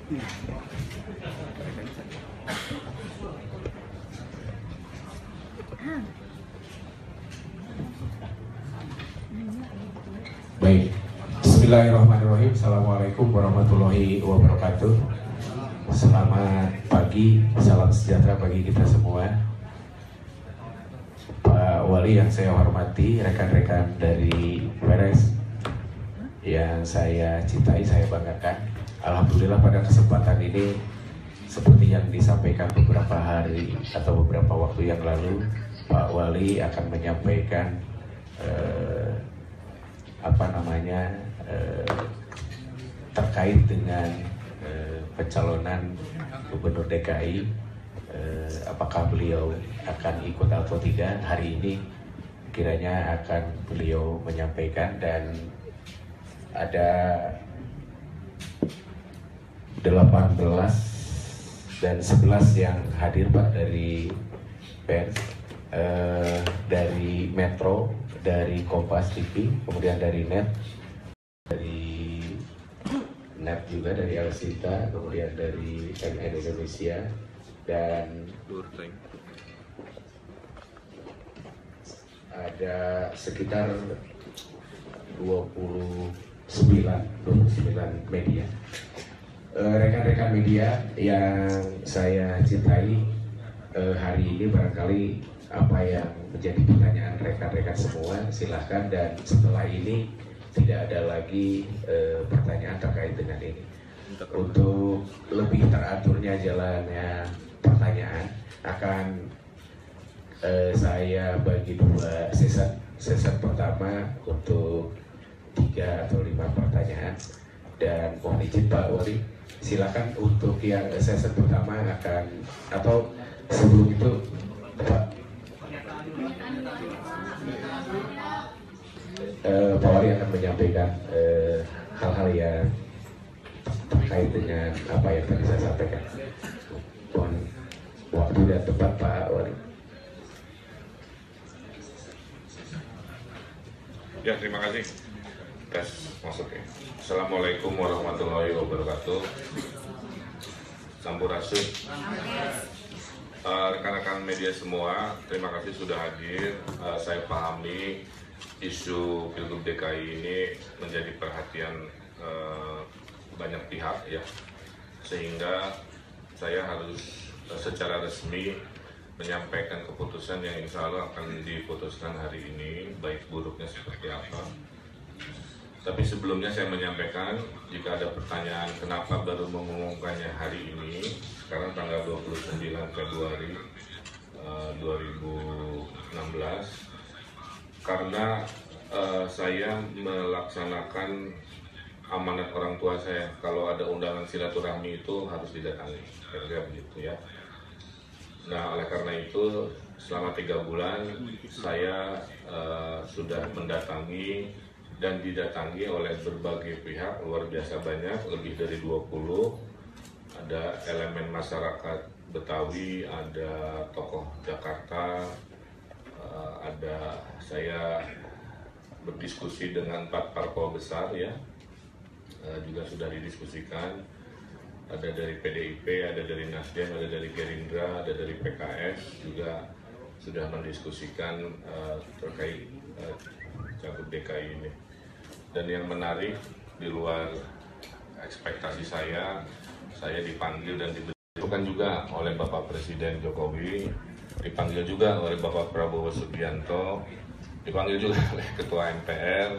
Baik, Bismillahirrahmanirrahim. Assalamualaikum warahmatullahi wabarakatuh. Selamat pagi, salam sejahtera bagi kita semua. Pak Wali yang saya hormati, rekan-rekan dari Peres yang saya cintai, saya banggakan. Alhamdulillah pada kesempatan ini, seperti yang disampaikan beberapa hari atau beberapa waktu yang lalu, Pak Wali akan menyampaikan terkait dengan pencalonan Gubernur DKI, apakah beliau akan ikut atau tidak. Hari ini kiranya akan beliau menyampaikan, dan ada 18 dan 11 yang hadir Pak dari pers, dari Metro, dari Kompas TV, kemudian dari Net juga dari Elsita, kemudian dari CNN Indonesia, dan ada sekitar 29 media. Rekan-rekan media yang saya cintai, hari ini barangkali apa yang menjadi pertanyaan rekan-rekan semua silahkan, dan setelah ini tidak ada lagi pertanyaan terkait dengan ini. Untuk lebih teraturnya jalannya pertanyaan akan saya bagi dua season. Season pertama untuk 3 atau 5 pertanyaan, dan mohon izin Pak Wali, silakan untuk yang season pertama akan, atau sebelum itu Pak Wali akan menyampaikan hal-hal yang terkait dengan apa yang tadi saya sampaikan. Mohon waktu dan tempat Pak Wali. Ya, terima kasih. Tes masuk ya. Assalamualaikum warahmatullahi wabarakatuh. Sampurasun. Rekan-rekan media semua, terima kasih sudah hadir. Saya pahami isu Pilgub DKI ini menjadi perhatian banyak pihak ya, sehingga saya harus secara resmi menyampaikan keputusan yang insya Allah akan diputuskan hari ini, baik buruknya seperti apa. Tapi sebelumnya saya menyampaikan, jika ada pertanyaan kenapa baru mengumumkannya hari ini, sekarang tanggal 29 Februari 2016, karena saya melaksanakan amanat orang tua saya, kalau ada undangan silaturahmi itu harus didatangi, kira-kira begitu ya. Nah, oleh karena itu selama 3 bulan saya sudah mendatangi dan didatangi oleh berbagai pihak, luar biasa banyak, lebih dari 20. Ada elemen masyarakat Betawi, ada tokoh Jakarta, ada saya berdiskusi dengan 4 parpol besar ya, juga sudah didiskusikan. Ada dari PDIP, ada dari Nasdem, ada dari Gerindra, ada dari PKS, juga sudah mendiskusikan terkait Cagup DKI ini. Dan yang menarik, di luar ekspektasi saya dipanggil dan diberitahukan juga oleh Bapak Presiden Jokowi, dipanggil juga oleh Bapak Prabowo Subianto, dipanggil juga oleh Ketua MPR,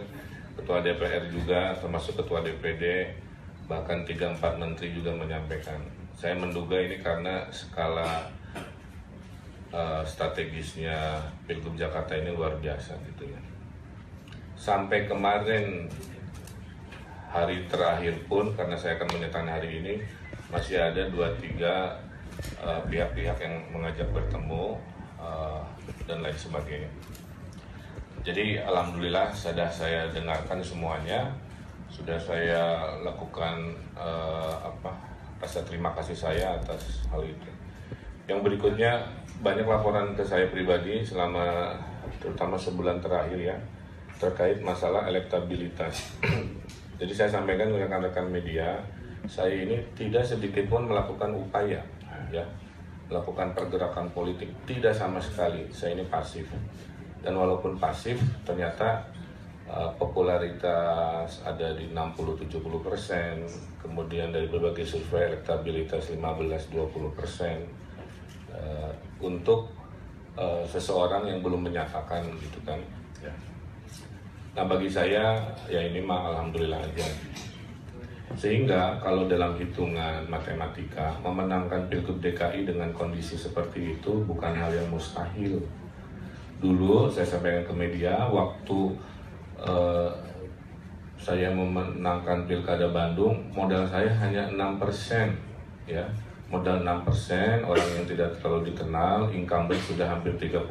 Ketua DPR juga, termasuk Ketua DPD, bahkan 3-4 menteri juga menyampaikan. Saya menduga ini karena skala strategisnya Pilgub Jakarta ini luar biasa gitu ya. Sampai kemarin hari terakhir pun, karena saya akan menyatakan hari ini, masih ada 2-3 pihak-pihak yang mengajak bertemu dan lain sebagainya. Jadi alhamdulillah sudah saya dengarkan semuanya, sudah saya lakukan rasa terima kasih saya atas hal itu. Yang berikutnya, banyak laporan ke saya pribadi selama terutama sebulan terakhir ya, terkait masalah elektabilitas. Jadi saya sampaikan ke rekan-rekan media, saya ini tidak sedikit pun melakukan upaya, ya, melakukan pergerakan politik, tidak sama sekali. Saya ini pasif, dan walaupun pasif, ternyata popularitas ada di 60-70%, kemudian dari berbagai survei elektabilitas 15-20%, untuk seseorang yang belum menyatakan gitu kan, ya. Nah bagi saya ya ini mah alhamdulillah aja. Sehingga kalau dalam hitungan matematika memenangkan Pilgub DKI dengan kondisi seperti itu bukan hal yang mustahil. Dulu saya sampaikan ke media waktu saya memenangkan Pilkada Bandung, modal saya hanya 6%, ya. Modal 6%, orang yang tidak terlalu dikenal, incumbent sudah hampir 30%.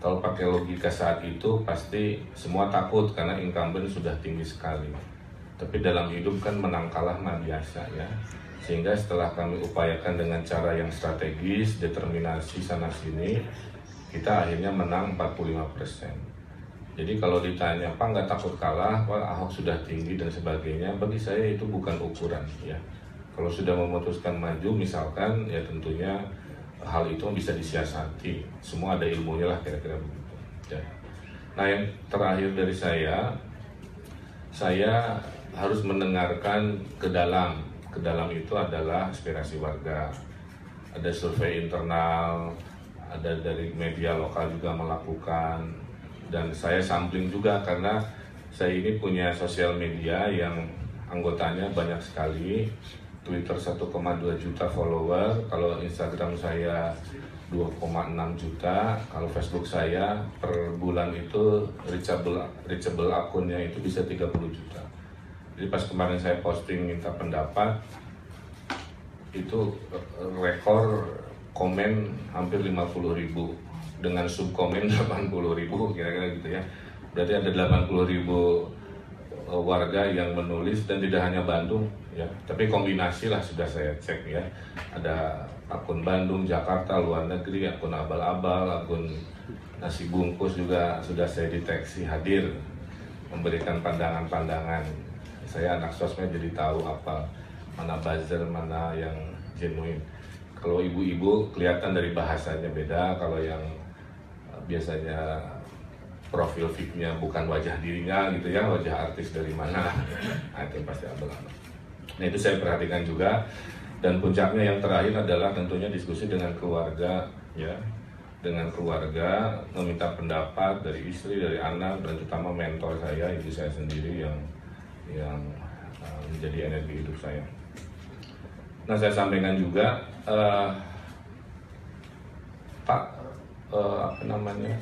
Kalau pakai logika saat itu pasti semua takut karena incumbent sudah tinggi sekali. Tapi dalam hidup kan menang kalah mah biasa, ya. Sehingga setelah kami upayakan dengan cara yang strategis, determinasi sana sini, kita akhirnya menang 45%. Jadi kalau ditanya, Pak nggak takut kalah, Pak Ahok sudah tinggi dan sebagainya, bagi saya itu bukan ukuran, ya. Kalau sudah memutuskan maju misalkan, ya tentunya hal itu bisa disiasati. Semua ada ilmunya lah kira-kira begitu, ya. Nah yang terakhir dari saya harus mendengarkan ke dalam. Ke dalam itu adalah aspirasi warga. Ada survei internal, ada dari media lokal juga melakukan, dan saya sampling juga karena saya ini punya sosial media yang anggotanya banyak sekali. Twitter 1,2 juta follower, kalau Instagram saya 2,6 juta, kalau Facebook saya per bulan itu reachable akunnya itu bisa 30 juta. Jadi pas kemarin saya posting minta pendapat, itu rekor komen hampir 50.000 dengan subkomen 80.000 kira-kira gitu ya. Berarti ada 80.000 warga yang menulis, dan tidak hanya Bandung, ya, tapi kombinasi lah sudah saya cek, ya. Ada akun Bandung, Jakarta, luar negeri, akun abal-abal, akun nasi bungkus juga sudah saya deteksi hadir memberikan pandangan-pandangan. Saya anak sosmed jadi tahu apa mana buzzer, mana yang genuine. Kalau ibu-ibu kelihatan dari bahasanya beda, kalau yang biasanya profil fitnya bukan wajah dirinya gitu ya, wajah artis dari mana, nah itu pasti abal-abal. Nah itu saya perhatikan juga, dan puncaknya yang terakhir adalah tentunya diskusi dengan keluarga, ya, dengan keluarga meminta pendapat dari istri, dari anak, dan terutama mentor saya, ibu saya sendiri yang menjadi energi hidup saya. Nah saya sampaikan juga, Pak, apa namanya,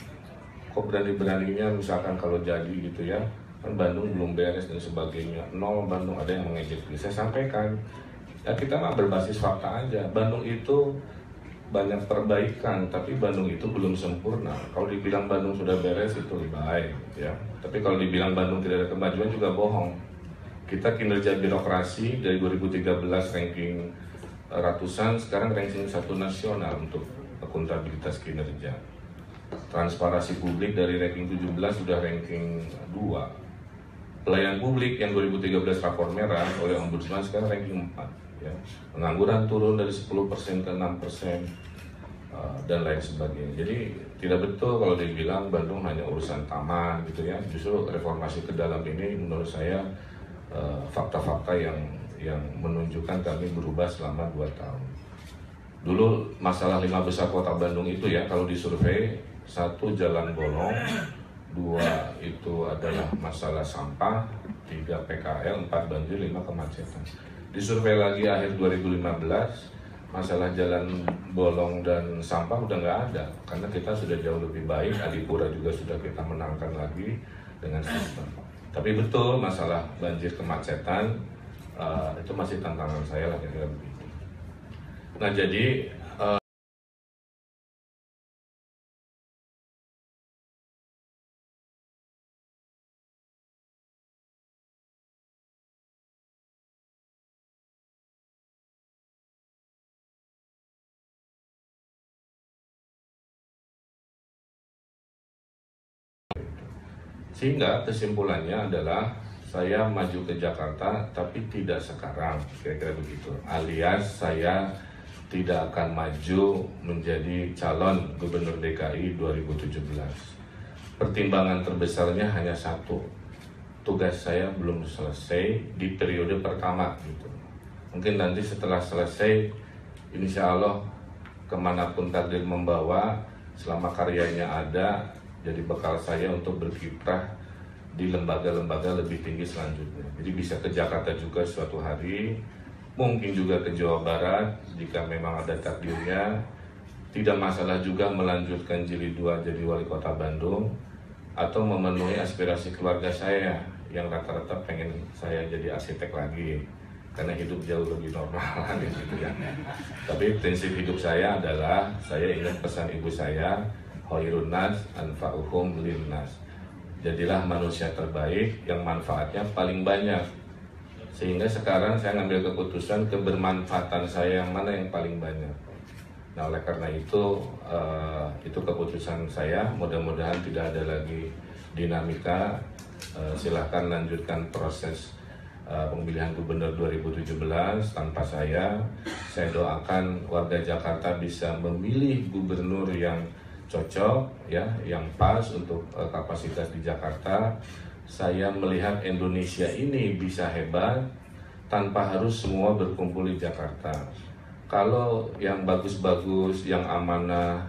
kok berani-beraninya misalkan kalau jadi gitu ya, kan Bandung belum beres dan sebagainya, nol Bandung, ada yang mengejek. Saya sampaikan, ya kita mah berbasis fakta aja. Bandung itu banyak perbaikan, tapi Bandung itu belum sempurna. Kalau dibilang Bandung sudah beres itu lebih baik, ya. Tapi kalau dibilang Bandung tidak ada kemajuan juga bohong. Kita kinerja birokrasi dari 2013 ranking ratusan, sekarang ranking 1 nasional untuk akuntabilitas kinerja. Transparansi publik dari ranking 17 sudah ranking 2. Pelayanan publik yang 2013 rapor merah oleh Ombudsman sekarang ranking 4, ya. Pengangguran turun dari 10% ke 6%, dan lain sebagainya. Jadi tidak betul kalau dibilang Bandung hanya urusan taman gitu ya. Justru reformasi ke dalam ini menurut saya fakta-fakta yang menunjukkan kami berubah selama 2 tahun. Dulu masalah 5 besar kota Bandung itu ya, kalau disurvei, 1 jalan bolong, 2 itu adalah masalah sampah, 3 PKL, 4 banjir, 5 kemacetan. Disurvei lagi akhir 2015, masalah jalan bolong dan sampah udah nggak ada, karena kita sudah jauh lebih baik. Adipura juga sudah kita menangkan lagi dengan sistem. Tapi betul masalah banjir kemacetan itu masih tantangan saya lah kira-kira begitu. Nah jadi sehingga kesimpulannya adalah saya maju ke Jakarta tapi tidak sekarang, kira-kira begitu. Alias saya tidak akan maju menjadi calon gubernur DKI 2017. Pertimbangan terbesarnya hanya satu, tugas saya belum selesai di periode pertama gitu. Mungkin nanti setelah selesai, insya Allah kemanapun takdir membawa, selama karyanya ada, jadi bekal saya untuk berkiprah di lembaga-lembaga lebih tinggi selanjutnya. Jadi bisa ke Jakarta juga suatu hari, mungkin juga ke Jawa Barat jika memang ada takdirnya. Tidak masalah juga melanjutkan jilid 2 jadi wali kota Bandung, atau memenuhi aspirasi keluarga saya yang rata-rata pengen saya jadi arsitek lagi karena hidup jauh lebih normal gitu ya. Tapi prinsip hidup saya adalah, saya ingat pesan ibu saya, khairun nas anfa'uhum linnas. Jadilah manusia terbaik yang manfaatnya paling banyak. Sehingga sekarang saya ngambil keputusan kebermanfaatan saya yang mana yang paling banyak. Nah, oleh karena itu keputusan saya. Mudah-mudahan tidak ada lagi dinamika. Silahkan lanjutkan proses pemilihan gubernur 2017 tanpa saya. Saya doakan warga Jakarta bisa memilih gubernur yang cocok, ya, yang pas untuk kapasitas di Jakarta. Saya melihat Indonesia ini bisa hebat tanpa harus semua berkumpul di Jakarta. Kalau yang bagus-bagus, yang amanah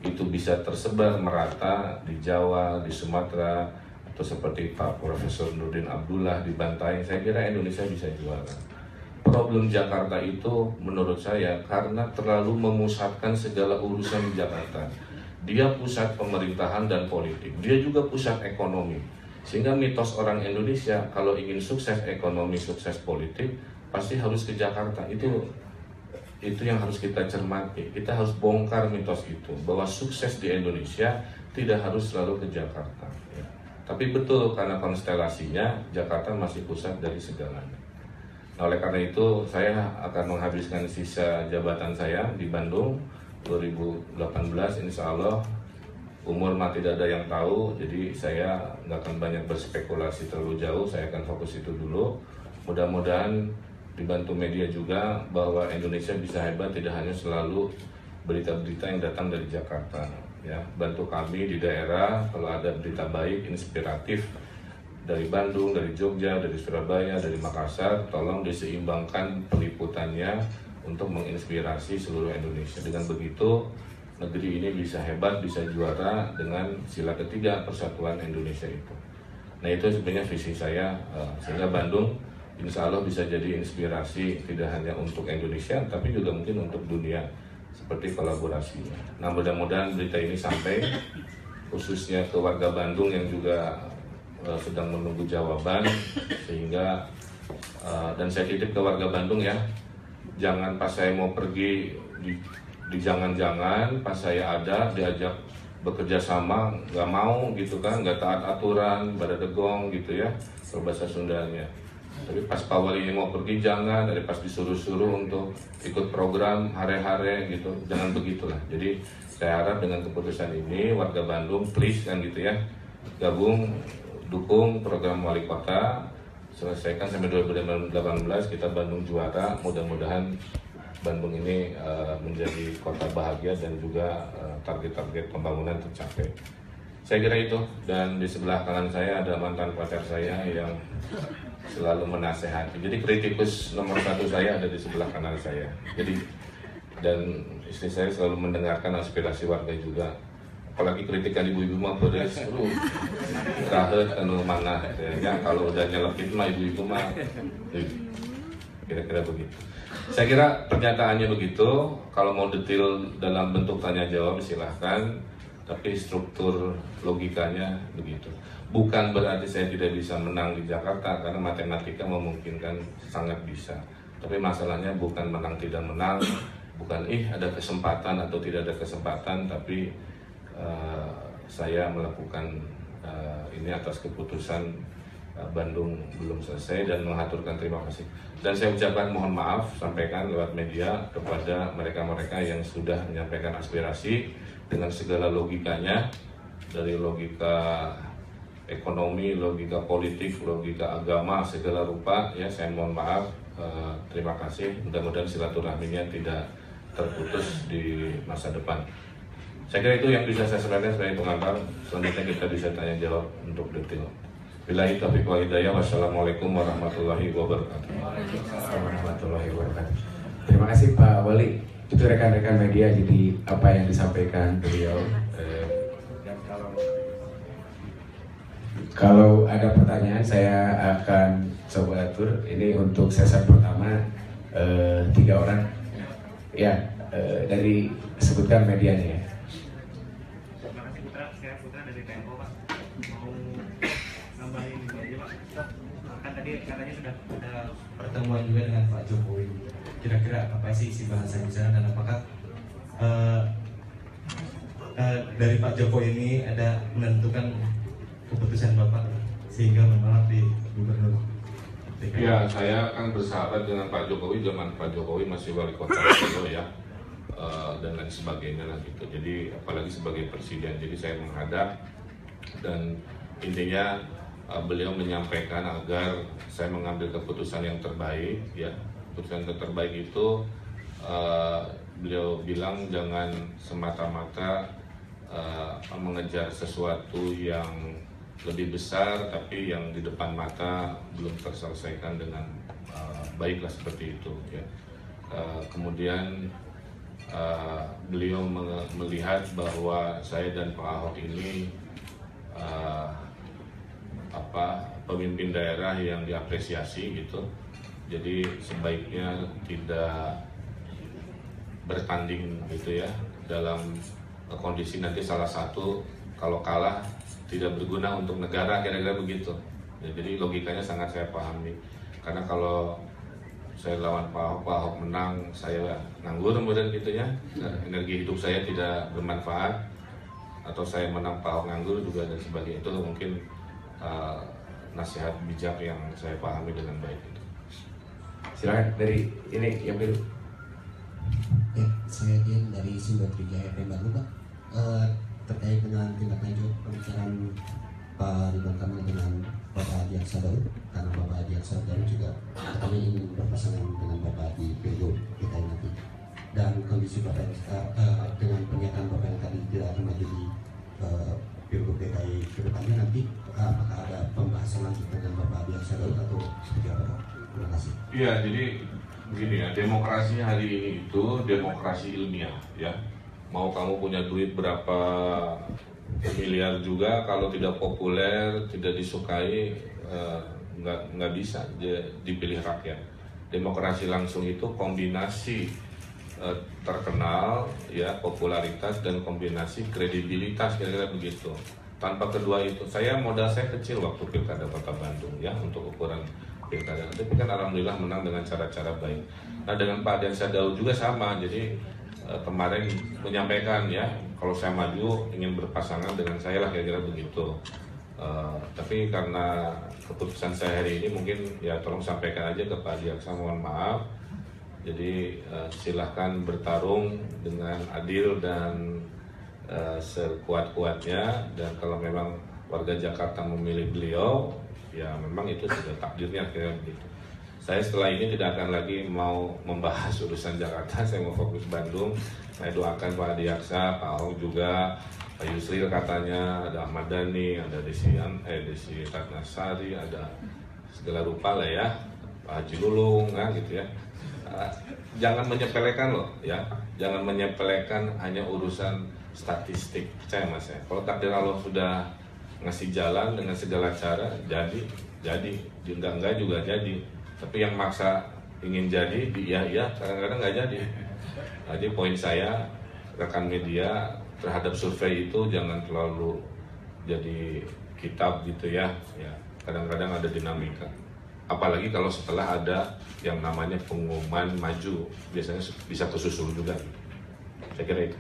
itu bisa tersebar merata di Jawa, di Sumatera, atau seperti Pak Profesor Nurdin Abdullah di Bantaeng, saya kira Indonesia bisa juara. Problem Jakarta itu menurut saya karena terlalu memusatkan segala urusan di Jakarta. Dia pusat pemerintahan dan politik, dia juga pusat ekonomi. Sehingga mitos orang Indonesia kalau ingin sukses ekonomi, sukses politik, pasti harus ke Jakarta. Itu yang harus kita cermati. Kita harus bongkar mitos itu, bahwa sukses di Indonesia tidak harus selalu ke Jakarta, ya. Tapi betul, karena konstelasinya Jakarta masih pusat dari segalanya. Nah, oleh karena itu saya akan menghabiskan sisa jabatan saya di Bandung 2018, insya Allah. Umur mah tidak ada yang tahu, jadi saya nggak akan banyak berspekulasi terlalu jauh. Saya akan fokus itu dulu. Mudah-mudahan dibantu media juga, bahwa Indonesia bisa hebat tidak hanya selalu berita-berita yang datang dari Jakarta, ya. Bantu kami di daerah kalau ada berita baik, inspiratif dari Bandung, dari Jogja, dari Surabaya, dari Makassar, tolong diseimbangkan peliputannya untuk menginspirasi seluruh Indonesia. Dengan begitu negeri ini bisa hebat, bisa juara dengan sila ketiga persatuan Indonesia itu. Nah, itu sebenarnya visi saya, sehingga Bandung insya Allah bisa jadi inspirasi tidak hanya untuk Indonesia, tapi juga mungkin untuk dunia, seperti kolaborasinya. Nah, mudah-mudahan berita ini sampai khususnya ke warga Bandung yang juga sedang menunggu jawaban, sehingga dan saya titip ke warga Bandung, ya, jangan pas saya mau pergi di jangan-jangan pas saya ada diajak bekerja sama nggak mau gitu kan, nggak taat aturan, badadegong gitu ya kalau bahasa Sundanya. Tapi pas Pak Wali ini mau pergi jangan, dari pas disuruh-suruh untuk ikut program hare-hare gitu, jangan begitulah. Jadi saya harap dengan keputusan ini warga Bandung please kan gitu ya, gabung, dukung program wali kota, selesaikan sampai 2018 kita Bandung juara. Mudah-mudahan Bandung ini menjadi kota bahagia dan juga target-target pembangunan tercapai. Saya kira itu. Dan di sebelah kanan saya ada mantan pacar saya yang selalu menasehati. Jadi kritikus nomor 1 saya ada di sebelah kanan saya. Jadi, dan istri saya selalu mendengarkan aspirasi warga juga. Apalagi kritikan ibu-ibu mah beres, kahet anu mana ya, kalau udah nyelekit mah ibu-ibu mah kira-kira begitu. Saya kira pernyataannya begitu. Kalau mau detail dalam bentuk tanya jawab silahkan, tapi struktur logikanya begitu. Bukan berarti saya tidak bisa menang di Jakarta, karena matematika memungkinkan sangat bisa. Tapi masalahnya bukan menang tidak menang, bukan ada kesempatan atau tidak ada kesempatan, tapi saya melakukan ini atas keputusan Bandung belum selesai, dan mengaturkan terima kasih. Dan saya ucapkan mohon maaf, sampaikan lewat media kepada mereka-mereka yang sudah menyampaikan aspirasi dengan segala logikanya, dari logika ekonomi, logika politik, logika agama, segala rupa, ya saya mohon maaf. Terima kasih. Mudah-mudahan silaturahminya tidak terputus di masa depan. Saya kira itu yang bisa saya sampaikan sebagai pengantar. Selanjutnya kita bisa tanya jawab untuk detail. Billahi taufiq wal hidayah. Wassalamualaikum warahmatullahi wabarakatuh. Waalaikumsalam warahmatullahi wabarakatuh. Terima kasih Pak Wali. Itu rekan-rekan media, jadi apa yang disampaikan beliau. Dan kalau ada pertanyaan saya akan coba atur. Ini untuk sesi pertama 3 orang. Ya, dari sebutkan medianya ya. Terima kasih Putra, saya Putra dari PMO Pak. Mau nambahin ini aja Pak. Kan tadi katanya sudah ada pertemuan juga dengan Pak Jokowi. Kira-kira apa sih isi bahasan di sana dan apakah dari Pak Jokowi ini ada menentukan keputusan Bapak sehingga menolak di gubernur? Ya, saya kan bersahabat dengan Pak Jokowi zaman Pak Jokowi masih wali kota Solo ya, dan lain sebagainya lah gitu. Jadi apalagi sebagai presiden, jadi saya menghadap dan intinya beliau menyampaikan agar saya mengambil keputusan yang terbaik ya. Keputusan yang terbaik itu beliau bilang jangan semata-mata mengejar sesuatu yang lebih besar tapi yang di depan mata belum terselesaikan dengan baiklah seperti itu ya. Kemudian beliau melihat bahwa saya dan Pak Ahok ini pemimpin daerah yang diapresiasi gitu. Jadi sebaiknya tidak bertanding gitu ya dalam kondisi nanti salah satu kalau kalah tidak berguna untuk negara, kira-kira begitu ya. Jadi logikanya sangat saya pahami, karena kalau saya lawan Pak Ahok menang, saya nganggur kemudian gitu ya, energi hidup saya tidak bermanfaat, atau saya menang Pak Ahok nganggur juga dan sebagainya. Itu mungkin nasihat bijak yang saya pahami dengan baik itu. Silakan dari ini yang biru. Ya, saya Dian dari Sumber Trijaya Bandung Pak. Terkait dengan tindak lanjut pembicaraan Pak Ridwan Kamil dengan Bapak Adi Aksa Daud, karena Bapak Adi Aksa Daud juga kami ingin berpasangan dengan Bapak di Pilgub kita nanti, dan kondisi Bapak dengan pernyataan Bapak yang tadi tidak akan maju di Pilgub DKI ke depannya nanti, apakah ada pembahasan lanjut dengan Bapak Adi Aksa Daud atau seperti apa Pak? Terima kasih. Iya, jadi begini ya, demokrasi hari ini itu demokrasi ilmiah ya. Mau kamu punya duit berapa miliar juga, kalau tidak populer, tidak disukai, nggak bisa dipilih rakyat. Demokrasi langsung itu kombinasi terkenal ya, popularitas dan kombinasi kredibilitas, kira-kira begitu. Tanpa kedua itu, modal saya kecil waktu pilkada Kota Bandung ya, untuk ukuran pilkada, tapi kan alhamdulillah menang dengan cara-cara baik. Nah dengan Pak Adiaksa Daud juga sama, jadi kemarin menyampaikan ya, kalau saya maju ingin berpasangan dengan saya lah, kira-kira begitu. Tapi karena keputusan saya hari ini mungkin ya tolong sampaikan aja ke Pak Adiaksa, mohon maaf. Jadi silahkan bertarung dengan adil dan sekuat-kuatnya, dan kalau memang warga Jakarta memilih beliau, ya memang itu sudah takdirnya, kira begitu. Saya setelah ini tidak akan lagi mau membahas urusan Jakarta, saya mau fokus Bandung. Saya doakan Pak Adiaksa, Pak Ahok juga, Pak Yusril katanya, ada Ahmad Dhani, ada Desi Ratnasari, ada segala rupa lah ya, Pak Haji Lulung kan gitu ya. Jangan menyepelekan loh ya, jangan menyepelekan hanya urusan statistik, percaya mas ya. Kalau takdir Allah sudah ngasih jalan dengan segala cara, jadi, enggak juga jadi. Tapi yang maksa ingin jadi, iya, kadang-kadang nggak jadi. Jadi poin saya, rekan media, terhadap survei itu jangan terlalu jadi kitab gitu ya. Kadang-kadang ada dinamika. Apalagi kalau setelah ada yang namanya pengumuman maju, biasanya bisa kesusul juga. Saya kira itu.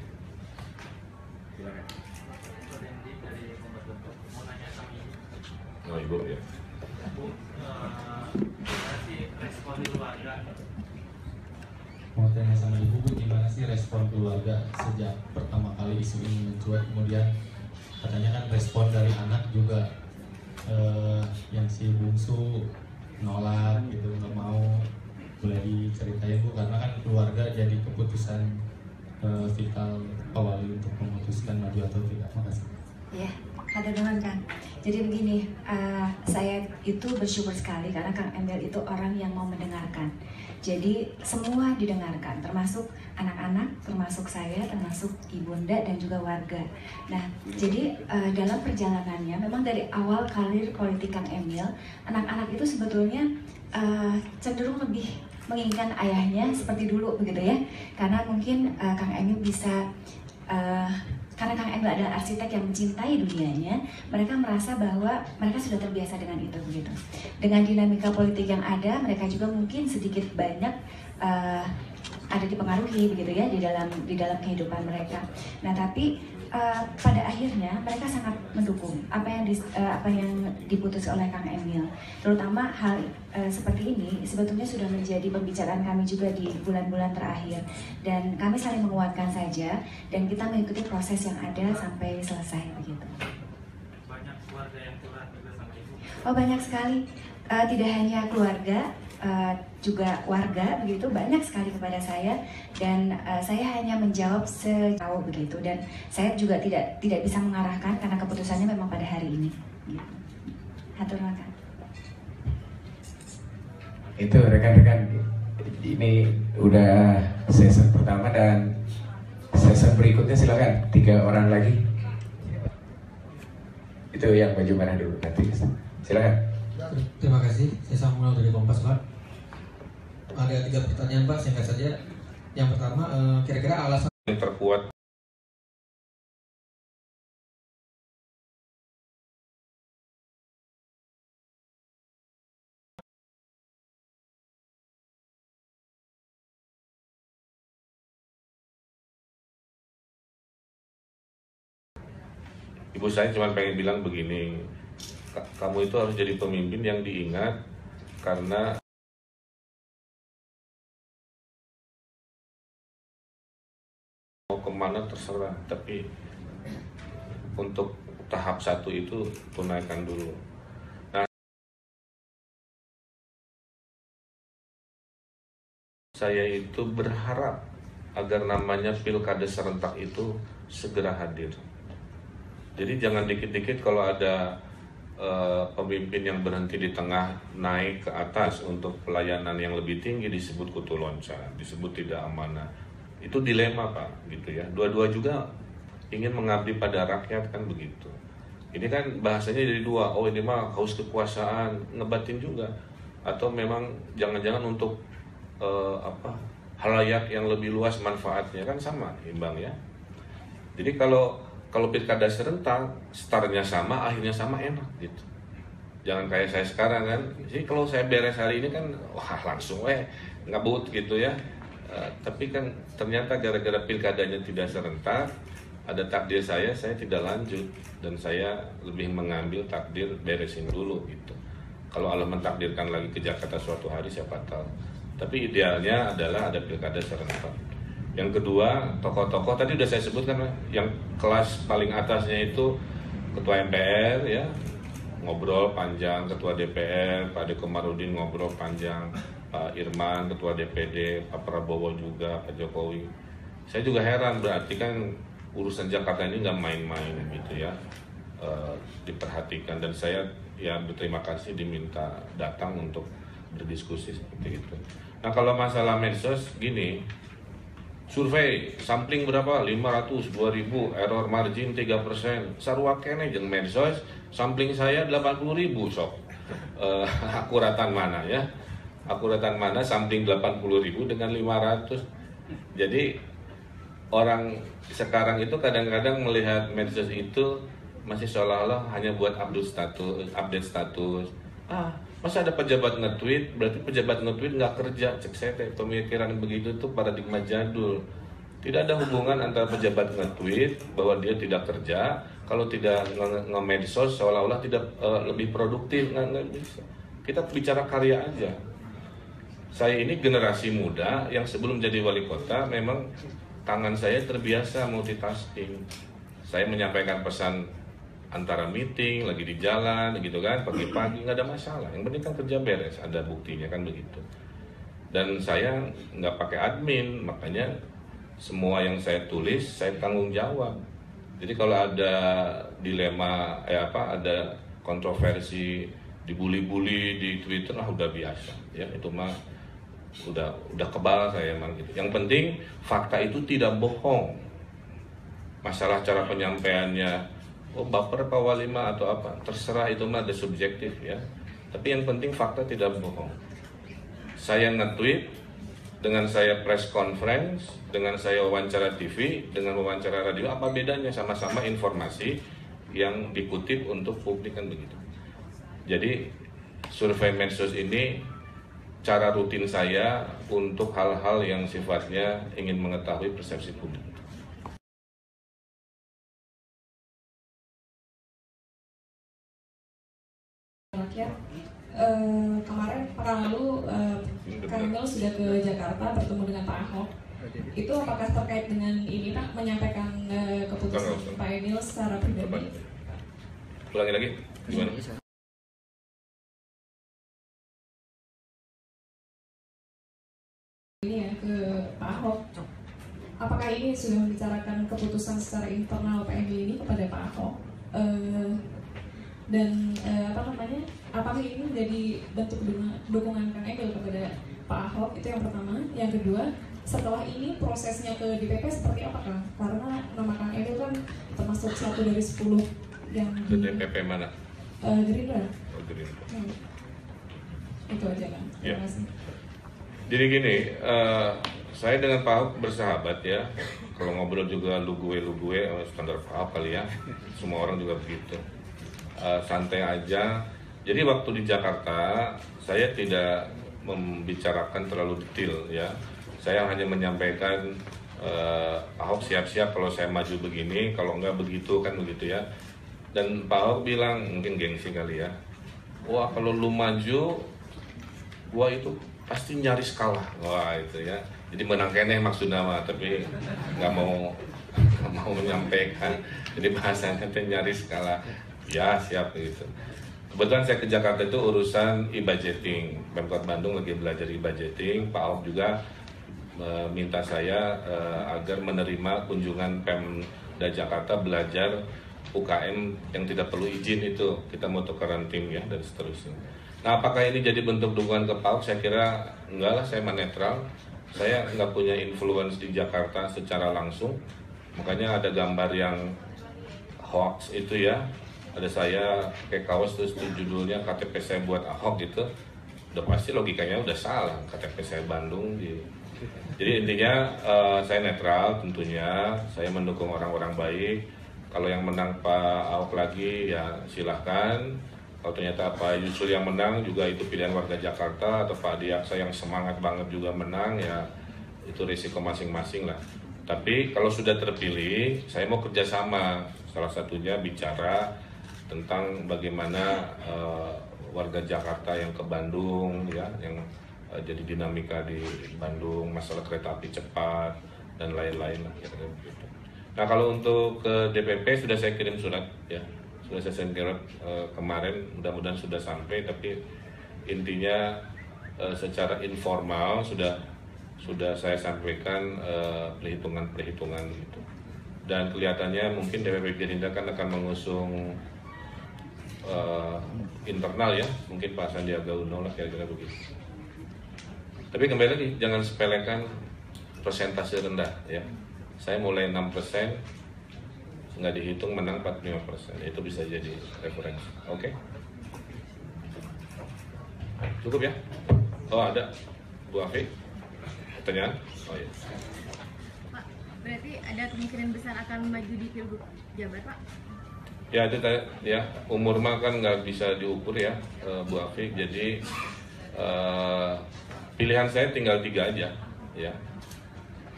Oh ibu ya. Mau tanya sama ibu, gimana sih respon keluarga sejak pertama kali isu ini mencuat, kemudian katanya kan respon dari anak juga yang si bungsu nolak gitu, nggak mau. Boleh diceritain Bu, karena kan keluarga jadi keputusan vital awal untuk memutuskan maju atau tidak. Makasih. Ya, ada dengan Kang. Jadi begini, saya itu bersyukur sekali karena Kang Emil itu orang yang mau mendengarkan. Jadi semua didengarkan, termasuk anak-anak, termasuk saya, termasuk ibunda dan juga warga. Nah, jadi dalam perjalanannya, memang dari awal karir politik Kang Emil, anak-anak itu sebetulnya cenderung lebih menginginkan ayahnya seperti dulu begitu ya. Karena mungkin Kang Emil bisa karena Kang Emil adalah arsitek yang mencintai dunianya, mereka merasa bahwa mereka sudah terbiasa dengan itu begitu. Dengan dinamika politik yang ada, mereka juga mungkin sedikit banyak ada dipengaruhi begitu ya di dalam kehidupan mereka. Nah, tapi pada akhirnya mereka sangat mendukung apa yang diputuskan oleh Kang Emil. Terutama hal seperti ini sebetulnya sudah menjadi pembicaraan kami juga di bulan-bulan terakhir, dan kami saling menguatkan saja dan kita mengikuti proses yang ada sampai selesai begitu. Banyak keluarga yang curhat juga sama Ibu. Oh, banyak sekali. Tidak hanya keluarga, juga warga begitu, banyak sekali kepada saya, dan saya hanya menjawab sejauh begitu, dan saya juga tidak bisa mengarahkan karena keputusannya memang pada hari ini. Gitu. Hatur nuhun. Itu rekan-rekan, ini udah season pertama dan season berikutnya silakan 3 orang lagi. Itu yang baju merah dulu nanti. Silakan. Terima kasih, saya Samuel dari Kompas Pak. Ada 3 pertanyaan Pak, singkat saja. Yang pertama, kira-kira alasan yang terkuat Ibu saya cuma pengen bilang begini, kamu itu harus jadi pemimpin yang diingat karena mau kemana terserah, tapi untuk tahap 1 itu tunaikan dulu. Nah, saya itu berharap agar namanya pilkada serentak itu segera hadir. Jadi jangan dikit-dikit kalau ada pemimpin yang berhenti di tengah naik ke atas untuk pelayanan yang lebih tinggi disebut kutu loncat, disebut tidak amanah. Itu dilema Pak, gitu ya. Dua-dua juga ingin mengabdi pada rakyat kan begitu. Ini kan bahasanya jadi dua. Oh ini mah haus kekuasaan, ngebatin juga. Atau memang jangan-jangan untuk halayak yang lebih luas manfaatnya kan sama, imbang ya. Jadi kalau pilkada serentak, startnya sama, akhirnya sama, enak gitu. Jangan kayak saya sekarang kan. Jadi kalau saya beres hari ini kan, wah langsung ngebut gitu ya. Tapi kan ternyata gara-gara pilkadanya tidak serentak, ada takdir saya tidak lanjut. Dan saya lebih mengambil takdir beresin dulu gitu. Kalau Allah mentakdirkan lagi ke Jakarta suatu hari, siapa tahu. Tapi idealnya adalah ada pilkada serentak. Yang kedua, tokoh-tokoh tadi udah saya sebutkan, yang kelas paling atasnya itu Ketua MPR ya, ngobrol panjang, Ketua DPR, Pak Ade Komarudin ngobrol panjang, Pak Irman, Ketua DPD, Pak Prabowo juga, Pak Jokowi. Saya juga heran, berarti kan urusan Jakarta ini nggak main-main gitu ya, diperhatikan, dan saya ya berterima kasih diminta datang untuk berdiskusi seperti itu. Nah kalau masalah medsos gini, survei sampling berapa? 500, 2000, error margin 3%. Sarua kene jeung medsos, sampling saya 80.000 sok. Akuratan mana ya? Akuratan mana sampling 80.000 dengan 500? Jadi orang sekarang itu kadang-kadang melihat medsos itu masih seolah-olah hanya buat update status. Masa ada pejabat nge-tweet, berarti pejabat nge-tweet nggak kerja. Cek saya pemikiran begitu tuh paradigma jadul. Tidak ada hubungan antara pejabat nge-tweet bahwa dia tidak kerja, kalau tidak nge-medsos seolah-olah tidak lebih produktif, nggak bisa. Kita bicara karya aja. Saya ini generasi muda yang sebelum jadi wali kota memang tangan saya terbiasa multitasking. Saya menyampaikan pesan antara meeting, lagi di jalan, gitu kan, pagi-pagi nggak ada masalah. Yang penting kan kerja beres, ada buktinya kan begitu. Dan saya nggak pakai admin, makanya semua yang saya tulis saya tanggung jawab. Jadi kalau ada dilema, ada kontroversi, dibully-bully di Twitter, udah biasa. Ya itu mah udah kebal saya emang gitu. Yang penting fakta itu tidak bohong. Masalah cara penyampaiannya, baper Pak Walima atau apa, terserah, itu mah ada subjektif ya. Tapi yang penting fakta tidak bohong. Saya nge-tweet, dengan saya press conference, dengan saya wawancara TV, dengan wawancara radio, apa bedanya? Sama-sama informasi yang dikutip untuk publik kan begitu. Jadi survei medsos ini cara rutin saya untuk hal-hal yang sifatnya ingin mengetahui persepsi publik. Kemarin pekan lalu Kang Emil sudah ke Jakarta bertemu dengan Pak Ahok. Itu apakah terkait dengan ini Pak, menyampaikan keputusan Pak Emil secara pribadi? Ulangi lagi, gimana? Ini ya ke Pak Ahok. Apakah ini sudah membicarakan keputusan secara internal Pak Emil ini kepada Pak Ahok? Dan apakah ini menjadi bentuk dukungan Kang Emil kepada Pak Ahok? Itu yang pertama. Yang kedua, setelah ini prosesnya ke DPP seperti apa Kang? Karena nama Kang Emil kan termasuk 1 dari 10 yang ke DPP mana? Gerindra. Gerindra. Itu aja Kang. Terima kasih. Jadi gini, saya dengan Pak Ahok bersahabat ya. Kalau ngobrol juga lu gue, standar Pak Ahok kali ya. Semua orang juga begitu. Santai aja. Jadi waktu di Jakarta saya tidak membicarakan terlalu detail ya. Saya hanya menyampaikan Ahok siap-siap kalau saya maju begini, kalau enggak begitu kan begitu ya. Dan Pak Ahok bilang, mungkin gengsi kali ya, wah kalau lu maju, gua itu pasti nyaris kalah. Wah itu ya. Jadi menang keneh maksudnya mah, tapi nggak mau menyampaikan. Jadi bahasanya teh nyaris kalah. Ya siap gitu. Kebetulan saya ke Jakarta itu urusan e-budgeting. Pemkot Bandung lagi belajar e-budgeting. Pak Ahok juga meminta saya agar menerima kunjungan Pemda Jakarta belajar UKM yang tidak perlu izin itu. Kita mau tukeran tim ya dan seterusnya. Nah apakah ini jadi bentuk dukungan ke Pak Ahok? Saya kira enggak lah, saya netral. Saya nggak punya influence di Jakarta secara langsung. Makanya ada gambar yang hoax itu ya. Ada saya pakai kaos terus judulnya KTP saya buat Ahok gitu. Udah pasti logikanya udah salah, KTP saya Bandung gitu. Jadi intinya saya netral tentunya. Saya mendukung orang-orang baik. Kalau yang menang Pak Ahok lagi ya silahkan. Kalau ternyata Pak Yusril yang menang juga itu pilihan warga Jakarta, atau Pak Diaksa yang semangat banget juga menang, ya itu risiko masing-masing lah. Tapi kalau sudah terpilih, saya mau kerjasama. Salah satunya bicara tentang bagaimana warga Jakarta yang ke Bandung, ya, yang jadi dinamika di Bandung, masalah kereta api cepat dan lain-lain lah. Nah kalau untuk ke DPP sudah saya kirim surat, ya, sudah saya kirim kemarin, mudah-mudahan sudah sampai. Tapi intinya secara informal sudah saya sampaikan perhitungan itu. Dan kelihatannya mungkin DPP Gerindra kan akan mengusung internal ya, mungkin Pak Sandiaga Uno lah kira-kira begitu. Tapi kembali lagi, jangan sepelekan persentase rendah ya. Saya mulai 6%, nggak dihitung menang 45%, itu bisa jadi referensi. Oke? Cukup ya? Oh ada, Bu Afi, pertanyaan? Oh iya. Pak, berarti ada kemungkinan besar akan maju di Pilgub Jabar, Pak? Ya itu ya, umur mah kan nggak bisa diukur ya, Bu Afi. Jadi pilihan saya tinggal 3 aja, ya.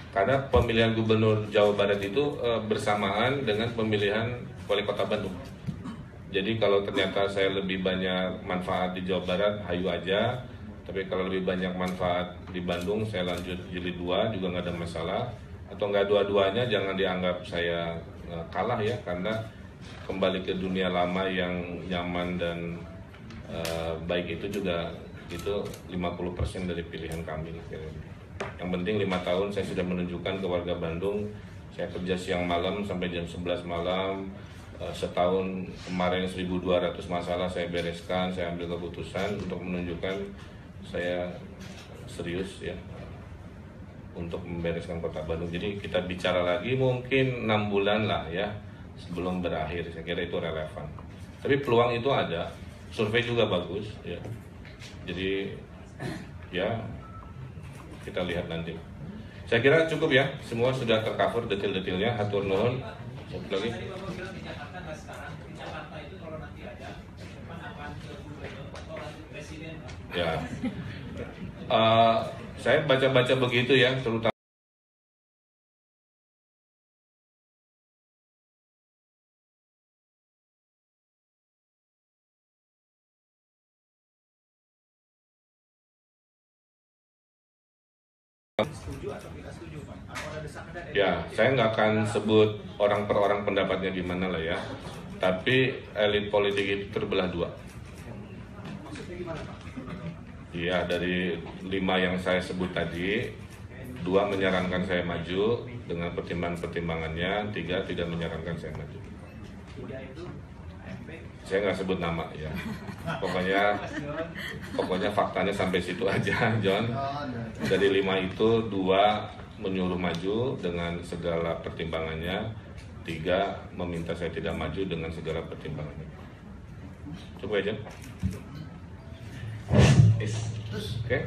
Karena pemilihan gubernur Jawa Barat itu bersamaan dengan pemilihan wali kota Bandung. Jadi kalau ternyata saya lebih banyak manfaat di Jawa Barat, hayu aja. Tapi kalau lebih banyak manfaat di Bandung, saya lanjut jilid 2 juga nggak ada masalah. Atau nggak dua-duanya, jangan dianggap saya kalah ya, karena kembali ke dunia lama yang nyaman dan baik itu juga itu 50% dari pilihan kami. Yang penting 5 tahun saya sudah menunjukkan ke warga Bandung, saya kerja siang malam sampai jam 11 malam, setahun kemarin 1.200 masalah saya bereskan, saya ambil keputusan untuk menunjukkan saya serius ya untuk membereskan kota Bandung. Jadi kita bicara lagi mungkin 6 bulan lah ya sebelum berakhir, saya kira itu relevan. Tapi peluang itu ada, survei juga bagus ya. Jadi ya kita lihat nanti. Saya kira cukup ya, semua sudah tercover detail-detailnya. Hatur nuhun. Satu lagi. Ya, saya baca-baca begitu ya, terutama. Ya, saya nggak akan sebut orang per orang pendapatnya gimana lah ya. Tapi elit politik itu terbelah dua. Iya, dari 5 yang saya sebut tadi, 2 menyarankan saya maju dengan pertimbangan-pertimbangannya, 3 tidak menyarankan saya maju. Saya nggak sebut nama ya. Pokoknya faktanya sampai situ aja, John. Dari 5 itu 2 menyuruh maju dengan segala pertimbangannya, 3 meminta saya tidak maju dengan segala pertimbangannya. Coba aja. Oke.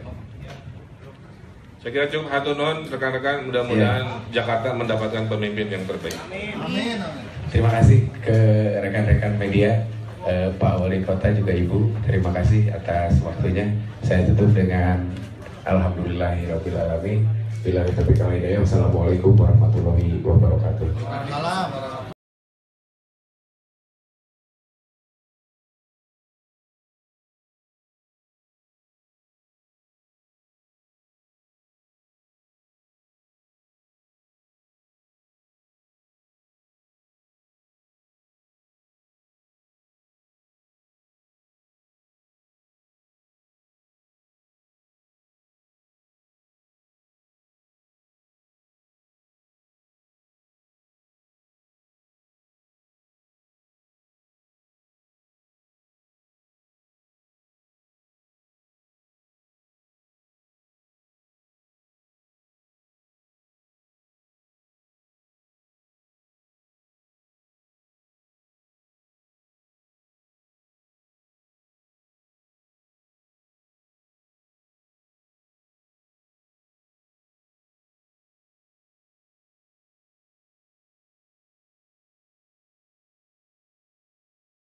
Saya kira cukup. Hatur nuhun rekan-rekan, mudah-mudahan Jakarta mendapatkan pemimpin yang terbaik. Amin. Terima kasih ke rekan-rekan media. Pak Wali Kota juga Ibu, terima kasih atas waktunya. Saya tutup dengan Alhamdulillahirobbilalamin. Bila kita hidayah. Wassalamualaikum warahmatullahi wabarakatuh.